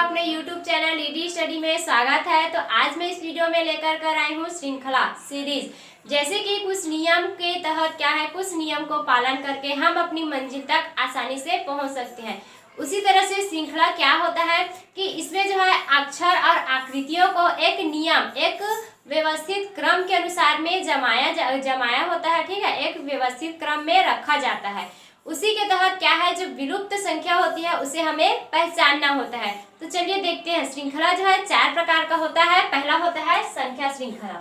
अपने YouTube channel ED study में स्वागत है। तो आज मैं इस वीडियो में लेकर कर आई हूँ श्रृंखला सीरीज। जैसे कि कुछ नियम के तहत क्या है, कुछ नियम को पालन करके हम अपनी मंजिल तक आसानी से पहुंच सकते हैं। उसी तरह से श्रृंखला क्या होता है कि इसमें जो है अक्षर और आकृतियों को एक नियम, एक व्यवस्थित क्रम के अनुसार में जमाया होता है। ठीक है, एक व्यवस्थित क्रम में रखा जाता है। उसी के तहत क्या है, जो विलुप्त संख्या होती है उसे हमें पहचानना होता है। तो चलिए देखते हैं। श्रृंखला जो है 4 प्रकार का होता है। पहला होता है संख्या श्रृंखला।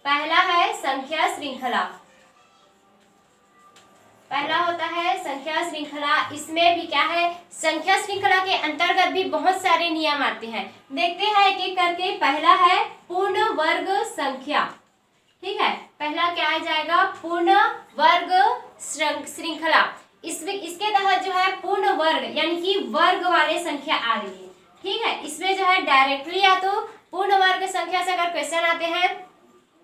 पहला है संख्या श्रृंखला। पहला होता है संख्या श्रृंखला। इसमें भी क्या है, संख्या श्रृंखला के अंतर्गत भी बहुत सारे नियम आते हैं। देखते हैं एक एक करके। पहला है पूर्ण वर्ग संख्या। ठीक है, पहला क्या आ जाएगा, पूर्ण वर्ग श्रृंखला। इसके तहत जो है पूर्ण वर्ग यानी कि वर्ग वाले संख्या आ रही है। ठीक है, इसमें जो है डायरेक्टली या तो पूर्ण वर्ग संख्या से अगर क्वेश्चन आते हैं,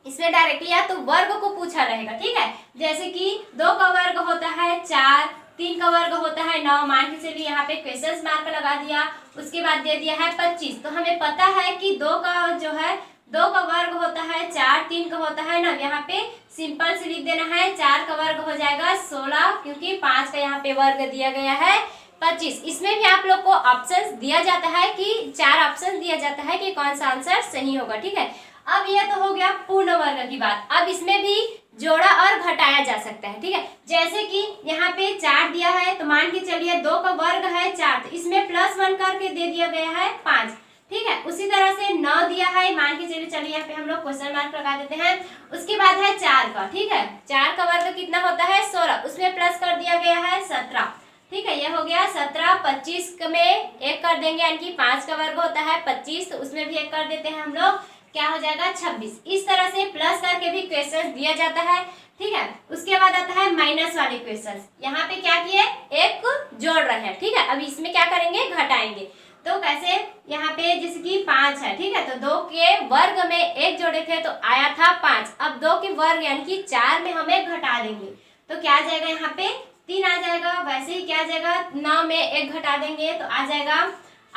इसमें डायरेक्टली या तो वर्ग को पूछा रहेगा। ठीक है, जैसे कि 2 का वर्ग होता है 4, 3 का वर्ग होता है 9। मान के चलिए यहाँ पे क्वेश्चन मार्क लगा दिया, उसके बाद दे दिया है 25। तो हमें पता है कि 2 का जो है 2 का वर्ग होता है 4, 3 का होता है 9। यहाँ पे सिंपल से लिख देना है, 4 का वर्ग हो जाएगा 16, क्योंकि 5 का यहाँ पे वर्ग दिया गया है 25। इसमें भी आप लोग को ऑप्शन दिया जाता है कि 4 ऑप्शन दिया जाता है कि कौन सा आंसर सही होगा। ठीक है, अब यह तो हो गया पूर्ण वर्ग की बात। अब इसमें भी जोड़ा और घटाया जा सकता है। ठीक है, जैसे कि यहाँ पे 4 दिया है, तो मान के चलिए 2 का वर्ग है 4, तो इसमें +1 करके दे दिया गया है 5। ठीक है, उसी तरह से 9 दिया है, मान के चलिए यहाँ पे हम लोग क्वेश्चन मार्क लगा देते हैं। उसके बाद है 4 का। ठीक है, 4 का वर्ग कितना होता है 16, उसमें प्लस कर दिया गया है 17। ठीक है, ये हो गया 17। 25 में 1 कर देंगे, यानी कि 5 का वर्ग होता है 25, तो उसमें भी 1 कर देते हैं हम लोग, क्या हो जाएगा 26। इस तरह से प्लस करके भी क्वेश्चन दिया जाता है। ठीक है, उसके बाद आता है माइनस वाले क्वेश्चन। यहाँ पे क्या किए, एक जोड़ रहे हैं। ठीक है, अब इसमें क्या करेंगे, घटाएंगे। तो कैसे, यहाँ पे जैसे कि 5 है। ठीक है, तो 2 के वर्ग में 1 जोड़े थे तो आया था 5। अब 2 के वर्ग यानी कि 4 में हमें घटा देंगे, तो क्या आ जाएगा, यहाँ पे 3 आ जाएगा। वैसे ही क्या आ जाएगा, 9 में 1 घटा देंगे तो आ जाएगा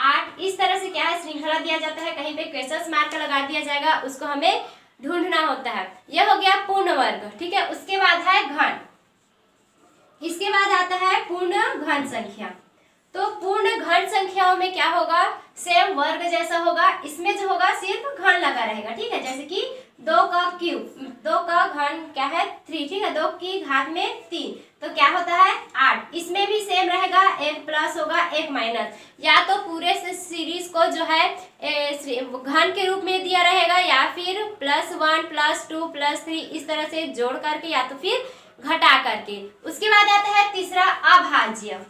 8। इस तरह से क्या है, श्रृंखला दिया जाता है, कहीं पे क्वेश्चन मार्क लगा दिया जाएगा, उसको हमें ढूंढना होता है। यह हो गया पूर्ण वर्ग। ठीक है, उसके बाद है घन। इसके बाद आता है पूर्ण घन संख्या। तो पूर्ण घन संख्याओं में क्या होगा, सेम वर्ग जैसा होगा, इसमें जो होगा सिर्फ घन लगा रहेगा। ठीक है, जैसे कि 2 का क्यूब, 2 का घन क्या है 3। ठीक है, 2 की घात में 3, तो क्या होता है 8। इसमें भी सेम रहेगा, 1 प्लस होगा 1 माइनस। या तो पूरे सीरीज को जो है घन के रूप में दिया रहेगा, या फिर +1 +2 +3 इस तरह से जोड़ करके, या तो फिर घटा करके। उसके बाद आता है तीसरा अभाज्य।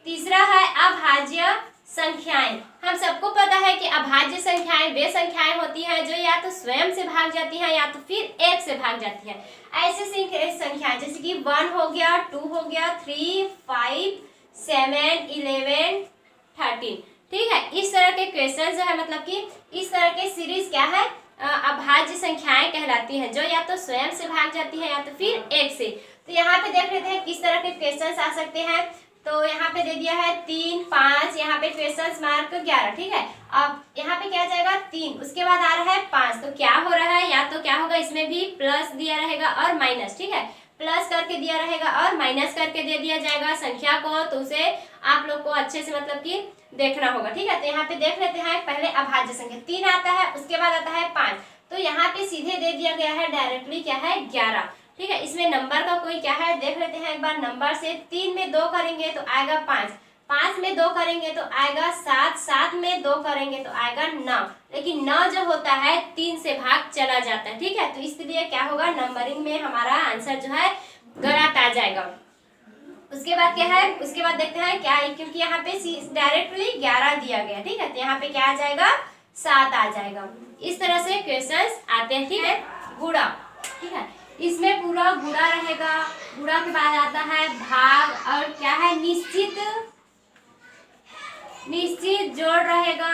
तीसरा है अभाज्य संख्याएं। हम सबको पता है कि अभाज्य संख्याएं वे संख्याएं होती हैं जो या तो स्वयं से भाग जाती हैं या तो फिर 1 से भाग जाती हैं। ऐसे संख्याएं जैसे कि 1 हो गया, 2 हो गया, 3, 5, 7, 11, 13। ठीक है, इस तरह के क्वेश्चन जो है, मतलब कि इस तरह के सीरीज क्या है, अभाज्य संख्याएं कहलाती हैं, जो या तो स्वयं से भाग जाती है या तो फिर 1 से। तो यहाँ पे देख लेते हैं किस तरह के क्वेश्चन आ सकते हैं। तो यहाँ पे दे दिया है 3, 5, यहाँ पे क्वेश्चन मार्क 11। ठीक है, अब यहाँ पे क्या जाएगा 3, उसके बाद आ रहा है 5। तो क्या हो रहा है, या तो क्या होगा, इसमें भी प्लस दिया रहेगा और माइनस। ठीक है, प्लस करके दिया रहेगा और माइनस करके दे दिया जाएगा संख्या को, तो उसे आप लोग को अच्छे से मतलब कि देखना होगा। ठीक है, तो यहाँ पे देख लेते हैं। पहले अभाज्य संख्या 3 आता है, उसके बाद आता है 5। तो यहाँ पे सीधे दे दिया गया है डायरेक्टली क्या है 11। ठीक है, इसमें नंबर का कोई क्या है, देख लेते हैं एक बार नंबर से। 3 में 2 करेंगे तो आएगा 5, 5 में 2 करेंगे तो आएगा 7, 7 में 2 करेंगे तो आएगा 9। लेकिन 9 जो होता है 3 से भाग चला जाता है। ठीक है, तो इसलिए क्या होगा, नंबरिंग में हमारा आंसर जो है गलत आ जाएगा। उसके बाद क्या है, उसके बाद देखते हैं क्या है, क्योंकि यहाँ पे डायरेक्टली 11 दिया गया। ठीक है, तो यहाँ पे क्या आ जाएगा 7 आ जाएगा। इस तरह से क्वेश्चन आते हैं। ठीक है, गुणा। ठीक है, इसमें पूरा गुणा रहेगा। गुणा के बाद आता है भाग, और क्या है निश्चित जोड़ रहेगा,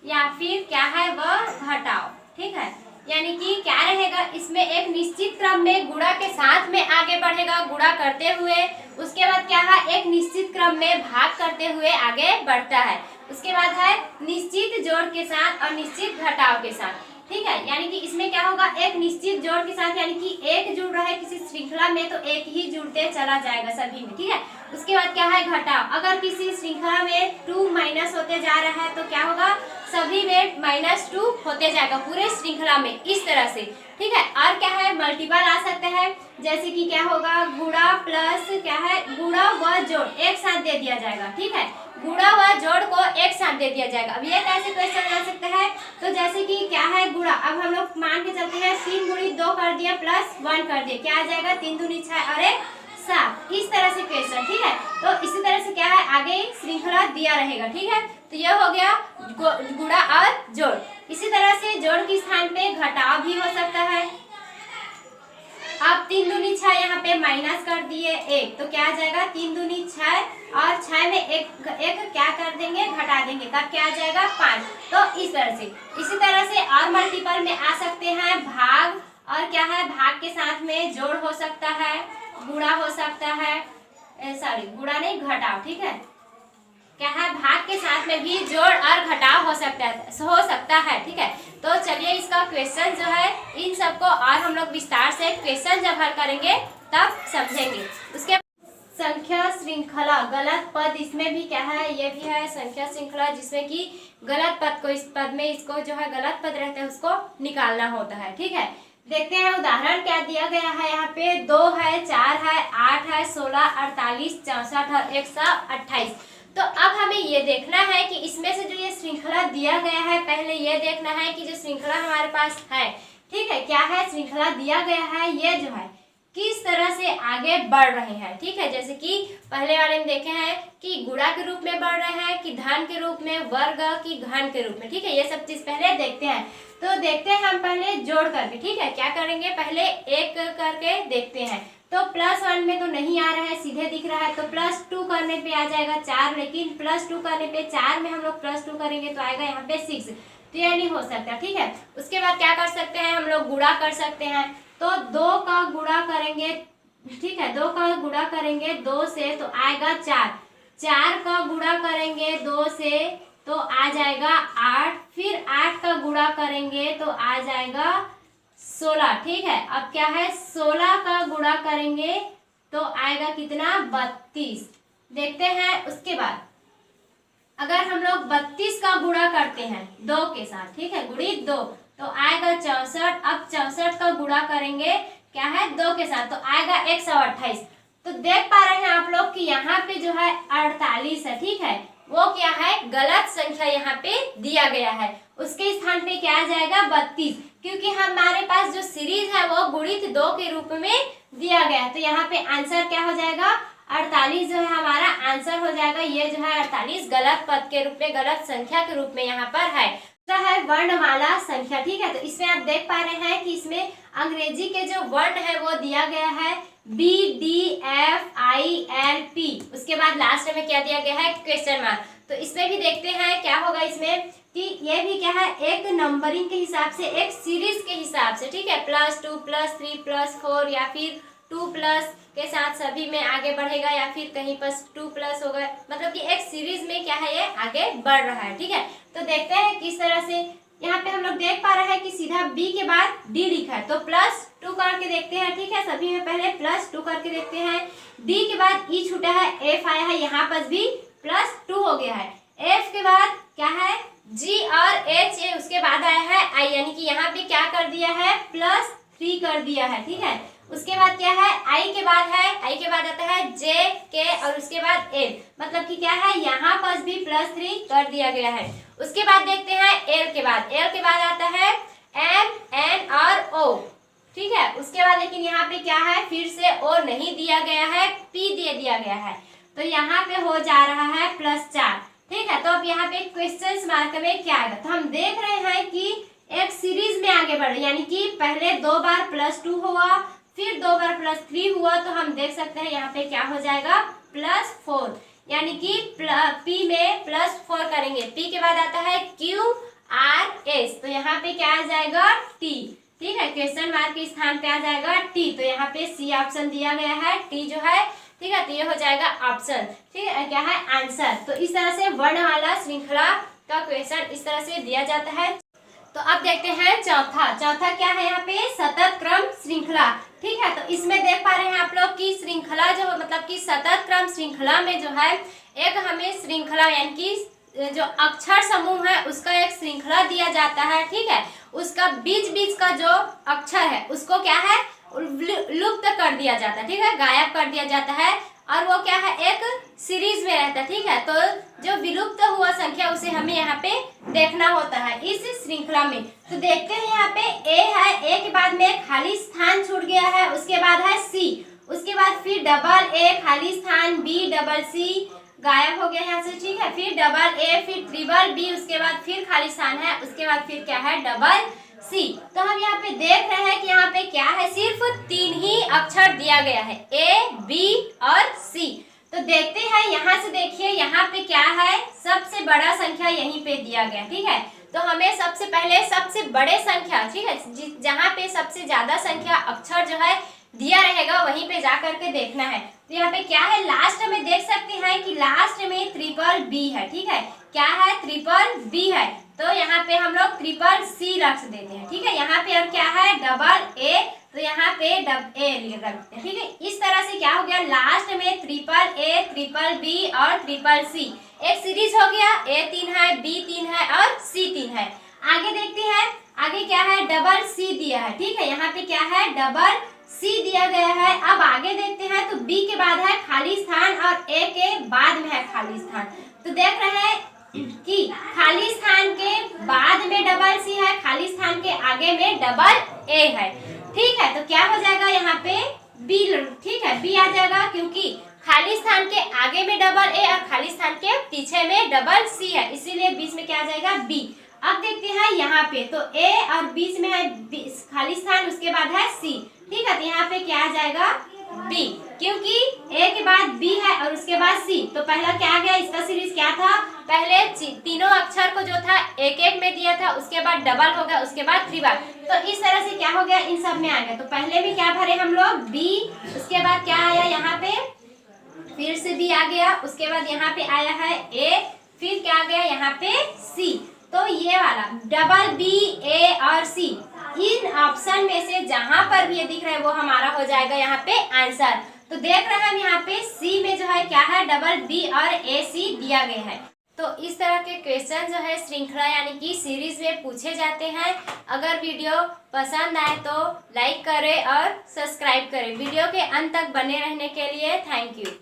या फिर क्या है वह घटाओ। ठीक है, यानी कि क्या रहेगा, इसमें एक निश्चित क्रम में गुणा के साथ में आगे बढ़ेगा, गुणा करते हुए। उसके बाद क्या है, एक निश्चित क्रम में भाग करते हुए आगे बढ़ता है। उसके बाद है निश्चित जोड़ के साथ और निश्चित घटाव के साथ, ठीक है। यानी कि इसमें क्या होगा, एक निश्चित जोड़ के साथ, यानी कि एक जुड़ रहा है किसी श्रृंखला में तो एक ही जुड़ते चला जाएगा सभी में, ठीक है। उसके बाद क्या है घटाव, अगर किसी श्रृंखला में 2 माइनस होते जा रहा है तो क्या होगा, सभी में -2 होते जाएगा पूरे श्रृंखला में, इस तरह से, ठीक है। और क्या है मल्टीपल आ सकते हैं, जैसे कि क्या होगा गुणा प्लस क्या है गुणा व जोड़ एक साथ दे दिया जाएगा, ठीक है। गुणा व जोड़ को एक साथ दे दिया जाएगा। अब ये कैसे क्वेश्चन आ सकता है, तो जैसे कि क्या है गुणा, अब हम लोग मान के चलते हैं 3 × 2 कर दिया प्लस 1 कर दिया, क्या आ जाएगा 3 दूनी 6 और 1 7, इस तरह से क्वेश्चन, ठीक है। तो इसी तरह से क्या है आगे श्रृंखला दिया रहेगा, ठीक है। तो यह हो गया गुणा और जोड़। इसी तरह से जोड़ के स्थान पे घटाव भी हो सकता है। अब 3 दूनी 6 यहाँ पे माइनस कर दिए 1, तो क्या आ जाएगा 3 दूनी 6 और 6 में एक क्या कर देंगे घटा देंगे, तब क्या आ जाएगा 5। तो इस तरह से, इसी तरह से और मल्टीपल में आ सकते हैं भाग, और क्या है भाग के साथ में जोड़ हो सकता है, गुणा हो सकता है, सॉरी गुणा नहीं घटाव, ठीक है। क्या है भाग के साथ में भी जोड़ और घटाव हो सकता है, ठीक है। तो चलिए इसका क्वेश्चन जो है इन सबको और हम लोग विस्तार से क्वेश्चन जब हल करेंगे तब समझेंगे। उसके संख्या श्रृंखला गलत पद, इसमें भी क्या है ये भी है संख्या श्रृंखला, जिसमें कि गलत पद को इस पद में इसको जो है गलत पद रहते हैं उसको निकालना होता है, ठीक है। देखते हैं उदाहरण क्या दिया गया है, यहाँ पे 2 है 4 है 8 है 16 48 64 और 128। तो अब हमें ये देखना है कि इसमें से जो ये श्रृंखला दिया गया है, पहले ये देखना है कि जो श्रृंखला हमारे पास है, ठीक है, क्या है श्रृंखला दिया गया है, ये जो है किस तरह से आगे बढ़ रहे हैं, ठीक है। जैसे कि पहले वाले में देखे हैं कि गुणा के रूप में बढ़ रहे हैं, कि धन के रूप में, वर्ग की घन के रूप में, ठीक है। ये सब चीज पहले देखते हैं। तो देखते हैं हम पहले जोड़ करके, ठीक है। क्या करेंगे पहले एक करके देखते हैं। तो +1 में तो नहीं आ रहा है, सीधे दिख रहा है, तो +2 करने पे आ जाएगा 4, लेकिन +2 करने पे 4 में हम लोग +2 करेंगे तो आएगा यहाँ पे 6, तो ये नहीं हो सकता, ठीक है। उसके बाद क्या कर सकते हैं हम लोग गुणा कर सकते हैं। तो 2 का गुणा करेंगे, ठीक है, 2 का गुणा करेंगे 2 से तो आएगा 4, 4 का गुणा करेंगे 2 से तो आ जाएगा 8, फिर 8 का गुणा करेंगे तो आ जाएगा 16, ठीक है। अब क्या है 16 का गुणा करेंगे तो आएगा कितना 32। देखते हैं उसके बाद अगर हम लोग 32 का गुणा करते हैं 2 के साथ, ठीक है, गुणित 2 तो आएगा 64। अब 64 का गुणा करेंगे क्या है 2 के साथ तो आएगा 128। तो देख पा रहे हैं आप लोग कि यहाँ पे जो है 48 है, ठीक है, वो क्या है गलत संख्या यहाँ पे दिया गया है। उसके स्थान पे क्या आ जाएगा 32, क्योंकि हमारे पास जो सीरीज है वो गुणित 2 के रूप में दिया गया है। तो यहाँ पे आंसर क्या हो जाएगा 48 जो है हमारा आंसर हो जाएगा। ये जो है 48 गलत पद के रूप में, गलत संख्या के रूप में यहाँ पर है। है वर्णमाला संख्या, ठीक है। तो इसमें आप देख पा रहे हैं कि इसमें अंग्रेजी के जो वर्ण है वो दिया गया है BDFILP, उसके बाद लास्ट में क्या दिया गया है क्वेश्चन मार्क। तो इसमें भी देखते हैं क्या होगा इसमें कि ये भी क्या है एक नंबरिंग के हिसाब से, एक सीरीज के हिसाब से, ठीक है, +2 +3 +4 या फिर 2+ के साथ सभी में आगे बढ़ेगा, या फिर कहीं पर 2+ होगा, मतलब कि एक सीरीज में क्या है ये आगे बढ़ रहा है, ठीक है। तो देखते हैं किस तरह से यहाँ पे हम लोग देख पा रहे हैं कि सीधा B के बाद D लिखा है, तो +2 करके देखते हैं, ठीक है। सभी में पहले +2 करके देखते हैं। D के बाद E छूटा है, F आया है, यहाँ पर भी +2 हो गया है। F के बाद क्या है G और H, उसके बाद आया है I, यानी कि यहाँ पे क्या कर दिया है +3 कर दिया है, ठीक है। उसके बाद क्या है I के बाद है, I के बाद आता है J K और उसके बाद L, मतलब कि क्या है यहाँ पर भी +3 कर दिया गया है। उसके बाद देखते हैं L के बाद आता है M N और O, ठीक है। उसके बाद लेकिन यहाँ पे क्या है फिर से O नहीं दिया गया है, P दे दिया गया है, तो यहाँ पे हो जा रहा है +4, ठीक है। तो अब यहाँ पे क्वेश्चन मार्क में क्या आएगा, तो हम देख रहे हैं कि एक सीरीज में आगे बढ़ रहे, यानी कि पहले 2 बार +2 हुआ, फिर 2 बार +3 हुआ, तो हम देख सकते हैं यहाँ पे क्या हो जाएगा +4, यानी कि P में +4 करेंगे। P के बाद आता है Q R S, तो यहाँ पे क्या आ जाएगा T, ठीक है, क्वेश्चन मार्क के स्थान पे आ जाएगा T, तो यहाँ पे C ऑप्शन दिया गया है T जो है, ठीक है, तो ये हो जाएगा ऑप्शन, ठीक है, क्या है आंसर। तो इस तरह से वर्णमाला श्रृंखला का क्वेश्चन इस तरह से दिया जाता है। तो अब देखते हैं चौथा क्या है यहाँ पे, सतत क्रम श्रृंखला, ठीक है। तो इसमें देख पा रहे हैं आप लोग कि श्रृंखला जो मतलब कि सतत क्रम श्रृंखला में जो है एक हमें श्रृंखला यानी कि जो अक्षर समूह है उसका एक श्रृंखला दिया जाता है, ठीक है। उसका बीच बीच का जो अक्षर है उसको क्या है लुप्त कर दिया जाता है, ठीक है, गायब कर दिया जाता है, और वो क्या है एक सीरीज में रहता है, ठीक है। तो जो विलुप्त हुआ संख्या उसे हमें यहाँ पे देखना होता है इस श्रृंखला में। तो देखते हैं यहाँ पे ए है, ए के बाद में खाली स्थान छूट गया है, उसके बाद है सी, उसके बाद फिर डबल ए खाली स्थान, बी डबल सी गायब हो गया यहाँ से, ठीक है, फिर डबल ए, फिर ट्रिपल बी, उसके बाद फिर खाली स्थान है, उसके बाद फिर क्या है डबल सी। तो हम यहाँ पे देख रहे हैं कि यहाँ पे क्या है सिर्फ 3 ही अक्षर दिया गया है, ए बी और सी। तो देखते हैं यहाँ से, देखिए यहाँ पे क्या है सबसे बड़ा संख्या यहीं पे दिया गया, ठीक है। तो हमें सबसे पहले सबसे बड़े संख्या, ठीक है, जहाँ पे सबसे ज्यादा संख्या अक्षर जो है दिया रहेगा वहीं पे जा करके देखना है। तो यहाँ पे क्या है लास्ट में देख सकते हैं कि लास्ट में ट्रिपल बी है, ठीक है, क्या है ट्रिपल बी है। तो यहाँ पे हम लोग ट्रिपल सी रख देते हैं, ठीक है। यहाँ पे अब क्या है डबल ए, तो यहाँ पे डब ए रखते हैं, ठीक है। इस तरह से क्या हो गया लास्ट में ट्रिपल ए, ट्रिपल बी और ट्रिपल सी एक सीरीज हो गया, ए 3 है, बी 3 है और सी 3 है। आगे देखते हैं, आगे क्या है डबल सी दिया है, ठीक है, यहाँ पे क्या है डबल सी दिया गया है। अब आगे देखते हैं तो बी के बाद है खाली स्थान और ए के बाद में है खाली स्थान। तो देख रहे हैं कि खाली स्थान के बाद में डबल सी है, खाली स्थान के आगे में डबल ए है, ठीक है। तो क्या हो जाएगा यहाँ पे बी, ठीक है, बी आ जाएगा क्योंकि खाली स्थान के आगे में डबल ए और खाली स्थान के पीछे में डबल सी है, इसीलिए बीच में क्या आ जाएगा बी। अब देखते हैं यहाँ पे तो ए और बीच में है खाली स्थान, उसके बाद है सी, ठीक है। तो यहाँ पे क्या आ जाएगा बी, क्योंकि ए के बाद बी है और उसके बाद सी। तो पहला क्या आ गया, इसका सीरीज क्या था, पहले तीनों अक्षर को जो था एक एक में दिया था, उसके बाद डबल हो गया, उसके बाद ट्रिपल। तो इस तरह से क्या हो गया इन सब में आ गया। तो पहले में क्या भरे हम लोग बी, उसके बाद क्या आया यहाँ पे फिर से बी आ गया, उसके बाद यहाँ पे आया है ए, फिर क्या आ गया यहाँ पे सी। तो ये वाला डबल बी ए और सी इन ऑप्शन में से जहां पर भी ये दिख रहा है वो हमारा हो जाएगा यहाँ पे आंसर। तो देख रहे हैं हम यहाँ पे सी में जो है क्या है डबल बी और ए सी दिया गया है। तो इस तरह के क्वेश्चन जो है श्रृंखला यानी कि सीरीज में पूछे जाते हैं। अगर वीडियो पसंद आए तो लाइक करें और सब्सक्राइब करें। वीडियो के अंत तक बने रहने के लिए थैंक यू।